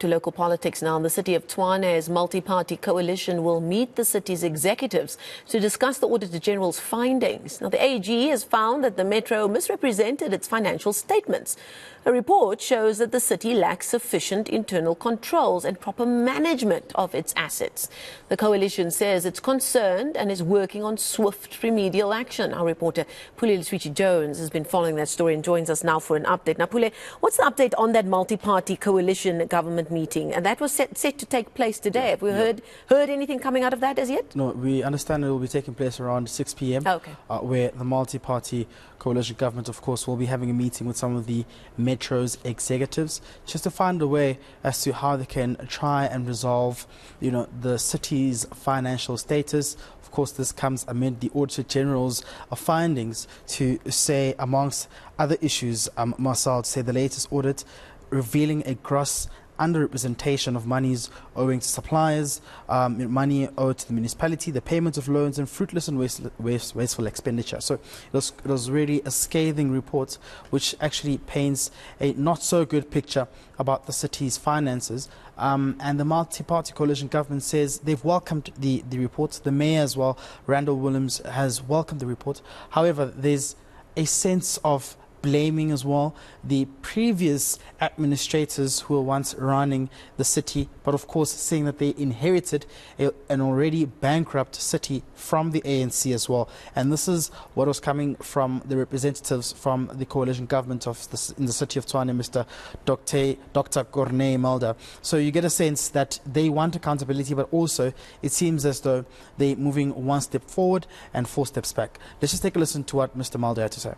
To local politics now. The City of Tshwane's multi-party coalition will meet the city's executives to discuss the Auditor-General's findings. Now, the AG has found that the metro misrepresented its financial statements. A report shows that the city lacks sufficient internal controls and proper management of its assets. The coalition says it's concerned and is working on swift remedial action. Our reporter Pule Letshwiti-Jones has been following that story and joins us now for an update. Now, Pule, what's the update on that multi-party coalition government meeting? And that was set to take place today. Have we heard anything coming out of that as yet? No, we understand it will be taking place around 6 p.m. Okay. Where the multi-party coalition government, of course, will be having a meeting with some of the Metro's executives just to find a way as to how they can try and resolve, the city's financial status. Of course, this comes amid the Auditor-General's findings to say, amongst other issues, Marcel, to say the latest audit revealing a gross underrepresentation of monies owing to suppliers, money owed to the municipality, the payment of loans, and fruitless and wasteful expenditure. So it was really a scathing report which actually paints a not so good picture about the city's finances. And the multi-party coalition government says they've welcomed the report. The mayor as well, Randall Williams, has welcomed the report. However, there's a sense of blaming as well the previous administrators who were once running the city, but of course saying that they inherited an already bankrupt city from the ANC as well. And this is what was coming from the representatives from the coalition government in the City of Tshwane, Mr. Dr. Corne Mulder. So you get a sense that they want accountability, but also it seems as though they're moving one step forward and 4 steps back. Let's just take a listen to what Mr. Mulder had to say.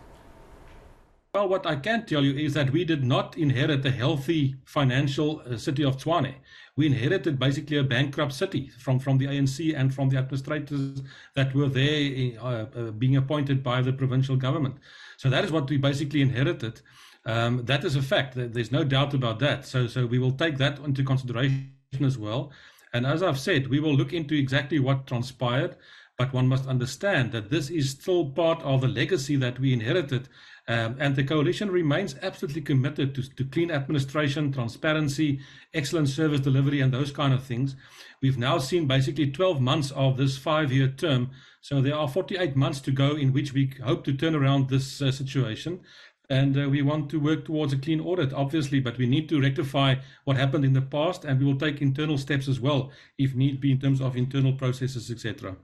Well, what I can tell you is that we did not inherit a healthy financial City of Tshwane. We inherited basically a bankrupt city from the ANC and from the administrators that were there being appointed by the provincial government. So that is what we basically inherited. That is a fact. There's no doubt about that. So we will take that into consideration as well. And as I've said, we will look into exactly what transpired. But one must understand that this is still part of the legacy that we inherited. And the coalition remains absolutely committed to clean administration, transparency, excellent service delivery, and those kind of things. We've now seen basically 12 months of this 5-year term. So there are 48 months to go in which we hope to turn around this situation. And we want to work towards a clean audit, obviously, but we need to rectify what happened in the past, and we will take internal steps as well, if need be, in terms of internal processes, etc.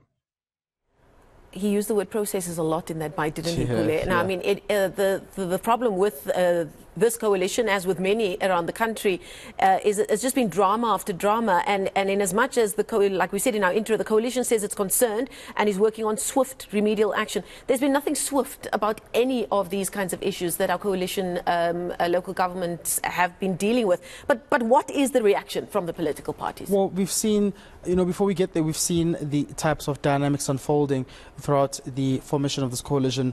He used the word processes a lot in that bite, didn't he, Pule? Yeah. Now, I mean, the problem with this coalition, as with many around the country, is it's just been drama after drama. And in as much as like we said in our intro, the coalition says it's concerned and is working on swift remedial action, there's been nothing swift about any of these kinds of issues that our coalition local governments have been dealing with. But what is the reaction from the political parties? Well, we've seen, before we get there, we've seen the types of dynamics unfolding throughout the formation of this coalition,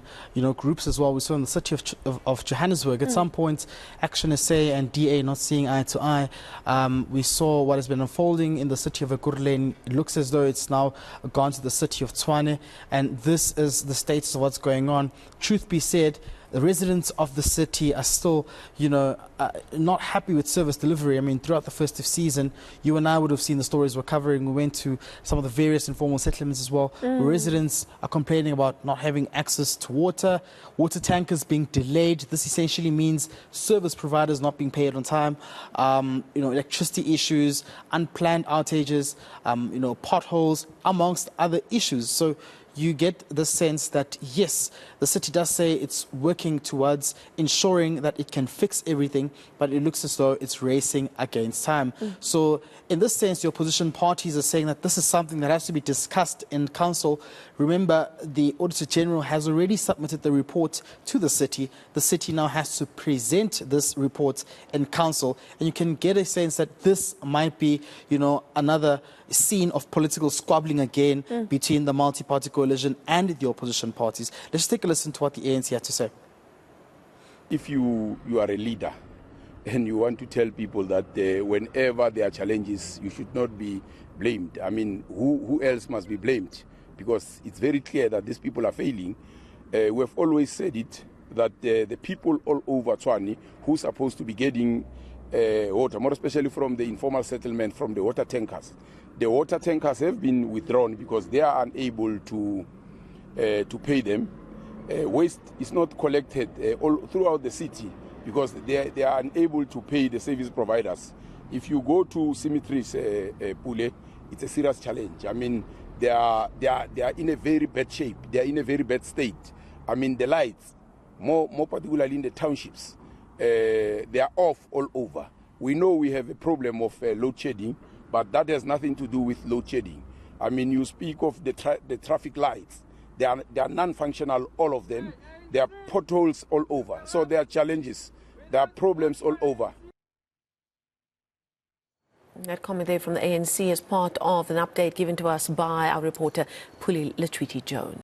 groups as well. We saw in the city of Johannesburg at some point, Action SA and DA not seeing eye to eye. We saw what has been unfolding in the city of Ekurhuleni. It looks as though it's now gone to the city of Tshwane, and this is the status of what's going on. Truth be said, the residents of the city are still, not happy with service delivery. I mean, throughout the festive season, you and I would have seen the stories we're covering. We went to some of the various informal settlements as well, where residents are complaining about not having access to water tankers being delayed. This essentially means service providers not being paid on time, electricity issues, unplanned outages, potholes, amongst other issues. So you get the sense that, yes, the city does say it's working towards ensuring that it can fix everything, but it looks as though it's racing against time. So in this sense, the opposition parties are saying that this is something that has to be discussed in council. Remember, the Auditor-General has already submitted the report to the city. The city now has to present this report in council, and you can get a sense that this might be, another scene of political squabbling again between the multi-party coalition and the opposition parties. Let's take a listen to what the ANC had to say. If you are a leader and you want to tell people that whenever there are challenges, you should not be blamed. I mean, who else must be blamed? Because it's very clear that these people are failing. We've always said it, that the people all over Tshwane who are supposed to be getting water, more especially from the informal settlement, from the water tankers. The water tankers have been withdrawn because they are unable to pay them. Waste is not collected all throughout the city because they are unable to pay the service providers. If you go to cemeteries, Pule, it's a serious challenge. I mean, they are in a very bad shape. They are in a very bad state. I mean, the lights, more particularly in the townships, they are off all over. We know we have a problem of load shedding, but that has nothing to do with load shedding. I mean, you speak of the traffic lights. They are non-functional, all of them. There are potholes all over. So there are challenges. There are problems all over. That comment there from the ANC is part of an update given to us by our reporter Pule Letshwiti-Jones.